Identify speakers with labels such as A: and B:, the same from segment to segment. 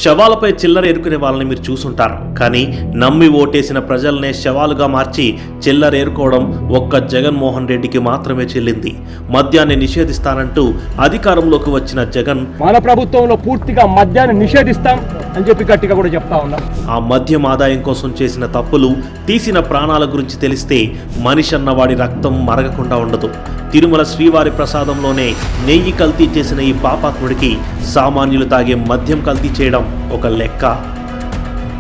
A: శవాలపై చిల్లర ఏరుకునే వాళ్ళని మీరు చూసుంటారు. కానీ నమ్మి ఓటేసిన ప్రజల్నే శవాలుగా మార్చి చిల్లర ఏరుకోవడం ఒక్క జగన్మోహన్ రెడ్డికి మాత్రమే చెల్లింది. మద్యాన్ని నిషేధిస్తానంటూ అధికారంలోకి వచ్చిన జగన్
B: మన ప్రభుత్వంలో పూర్తిగా మద్యాన్ని నిషేధిస్తాం అని చెప్పి గట్టిగా కూడా చెప్తా ఉన్నాం.
A: ఆ మద్యం ఆదాయం కోసం చేసిన తప్పులు, తీసిన ప్రాణాల గురించి తెలిస్తే మనిషి అన్నవాడి రక్తం మరగకుండా ఉండదు. తిరుమల శ్రీవారి ప్రసాదంలోనే నెయ్యి కల్తీ చేసిన ఈ పాపాత్ముడికి సామాన్యులు తాగే మద్యం కల్తీ చేయడం ఒక లెక్క.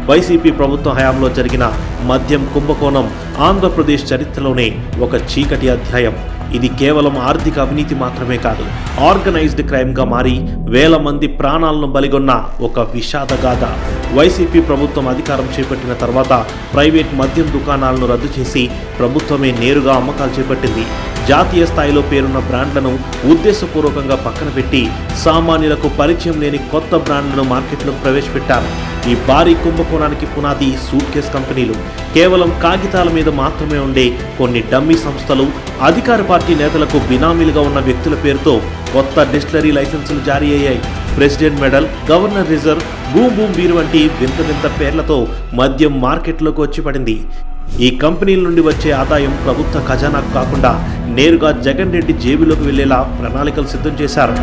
A: వైసీపీ ప్రభుత్వం హయాంలో జరిగిన మద్యం కుంభకోణం ఆంధ్రప్రదేశ్ చరిత్రలోనే ఒక చీకటి అధ్యాయం. ఇది కేవలం ఆర్థిక అవినీతి మాత్రమే కాదు, ఆర్గనైజ్డ్ క్రైమ్గా మారి వేల మంది ప్రాణాలను బలిగొన్న ఒక విషాదగాథ. వైసీపీ ప్రభుత్వం అధికారం చేపట్టిన తర్వాత ప్రైవేట్ మద్యం దుకాణాలను రద్దు చేసి ప్రభుత్వమే నేరుగా అమ్మకాలు చేపట్టింది. జాతీయ స్థాయిలో పేరున్న బ్రాండ్లను ఉద్దేశపూర్వకంగా పక్కన పెట్టి సామాన్యులకు పరిచయం లేని కొత్త బ్రాండ్లను మార్కెట్లోకి ప్రవేశపెట్టారు. ఈ భారీ కుంభకోణానికి పునాది సూట్ కేస్ కంపెనీలు. కేవలం కాగితాల మీద మాత్రమే ఉండే కొన్ని డమ్మీ సంస్థలు, అధికార పార్టీ నేతలకు బినామీలుగా ఉన్న వ్యక్తుల పేరుతో కొత్త డిస్టిలరీ లైసెన్సులు జారీ అయ్యాయి. President medal, governor reserve, boom boom beer వంటి వింత వింత పేర్లతో మద్యం మార్కెట్లోకి వచ్చి పడింది. ఈ కంపెనీల నుండి వచ్చే ఆదాయం ప్రభుత్వ ఖజానాకు కాకుండా నేరుగా జగన్ రెడ్డి జేబులోకి వెళ్లేలా ప్రణాళికలు సిద్ధం చేశారు.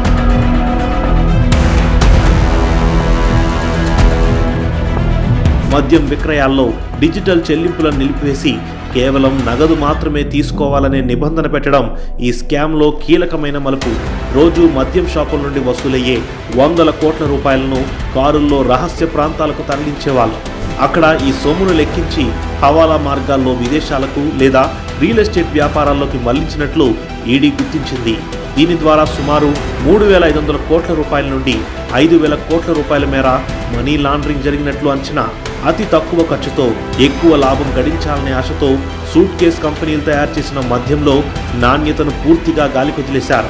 A: మద్యం విక్రయాల్లో డిజిటల్ చెల్లింపులను నిలిపివేసి కేవలం నగదు మాత్రమే తీసుకోవాలనే నిబంధన పెట్టడం ఈ స్కామ్లో కీలకమైన మలుపు. రోజు మద్యం షాపుల నుండి వసూలయ్యే వందల కోట్ల రూపాయలను కారుల్లో రహస్య ప్రాంతాలకు తరలించేవాళ్ళు. అక్కడ ఈ సొమ్మును లెక్కించి హవాలా మార్గాల్లో విదేశాలకు లేదా రియల్ ఎస్టేట్ వ్యాపారాల్లోకి మళ్లించినట్లు ఈడీ గుర్తించింది. దీని ద్వారా సుమారు 3,500 కోట్ల రూపాయల నుండి 5,000 కోట్ల రూపాయల మేర మనీ లాండరింగ్ జరిగినట్లు అంచనా. అతి తక్కువ ఖర్చుతో ఎక్కువ లాభం గడించాలనే ఆశతో సూట్ కేస్ కంపెనీలు తయారు చేసిన మద్యంలో నాణ్యతను పూర్తిగా గాలికొదిలేశారు.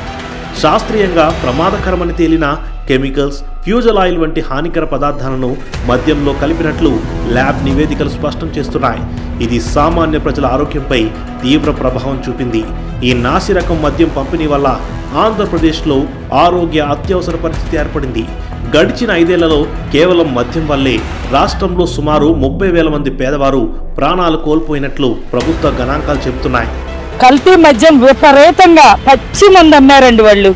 A: శాస్త్రీయంగా ప్రమాదకరమని తేలిన కెమికల్స్, ఫ్యూజల్ ఆయిల్ వంటి హానికర పదార్థాలను మద్యంలో కలిపినట్లు ల్యాబ్ నివేదికలు స్పష్టం చేస్తున్నాయి. ఇది సామాన్య ప్రజల ఆరోగ్యంపై తీవ్ర ప్రభావం చూపింది. ఈ నాసిరకం మద్యం పంపిణీ వల్ల ఆంధ్రప్రదేశ్లో ఆరోగ్య అత్యవసర పరిస్థితి ఏర్పడింది. గడిచిన 5 ఏళ్లలో కేవలం మద్యం వల్లే రాష్ట్రంలో సుమారు 30,000 మంది పేదవారు ప్రాణాలు కోల్పోయినట్లు ప్రభుత్వ గణాంకాలు చెబుతున్నాయి.
C: కల్తీ మద్యం విపరీతంగా పచ్చి మంది అమ్మారండి. వాళ్ళు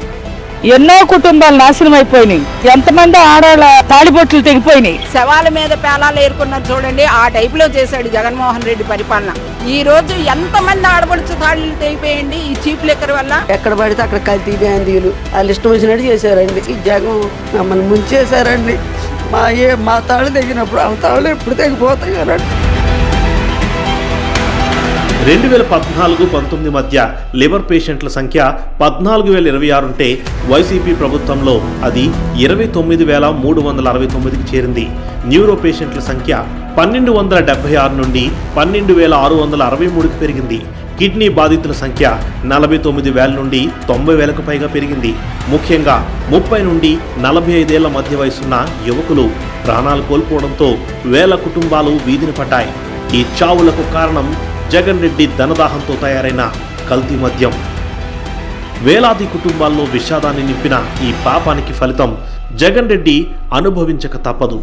C: ఎన్నో కుటుంబాలు నాశనం అయిపోయినాయి. ఎంతమంది ఆడవాళ్ళ తాళిబొట్లు తెగిపోయినాయి.
D: శవాల మీద పేలాలు ఏరుకున్నారు చూడండి, ఆ టైప్ లో చేశాడు జగన్మోహన్ రెడ్డి పరిపాలన. ఈ రోజు ఎంతమంది ఆడపడుచు తాళిలు తెగిపోయండి ఈ చీప్ లిక్కర్ వల్ల.
E: ఎక్కడ పడితే అక్కడ కల్తీ బ్యాందీలు వాళ్ళు ఇష్టం వచ్చినట్టు చేశారండి. ఈ జగన్ మమ్మల్ని ముంచేశారండి. మా తాళ్ళు తెగినప్పుడు ఆ తాళ్ళు ఎప్పుడు తెగిపోతాయి అనండి.
A: 2014-19 మధ్య లివర్ పేషెంట్ల సంఖ్య 14,026 ఉంటే వైసీపీ ప్రభుత్వంలో అది 29,369కి చేరింది. న్యూరో పేషెంట్ల సంఖ్య 1,276 నుండి 12,663కి పెరిగింది. కిడ్నీ బాధితుల సంఖ్య 49,000 నుండి 90,000కు పైగా పెరిగింది. ముఖ్యంగా 30 నుండి 45 ఏళ్ల మధ్య వయసున్న యువకులు ప్రాణాలు కోల్పోవడంతో వేల కుటుంబాలు వీధిన పడ్డాయి. ఈ చావులకు కారణం జగన్ రెడ్డి ధనదాహంతో తయారైన కల్తీ మద్యం. వేలాది కుటుంబాల్లో విషాదాన్ని నింపిన ఈ పాపానికి ఫలితం జగన్ రెడ్డి అనుభవించక తప్పదు.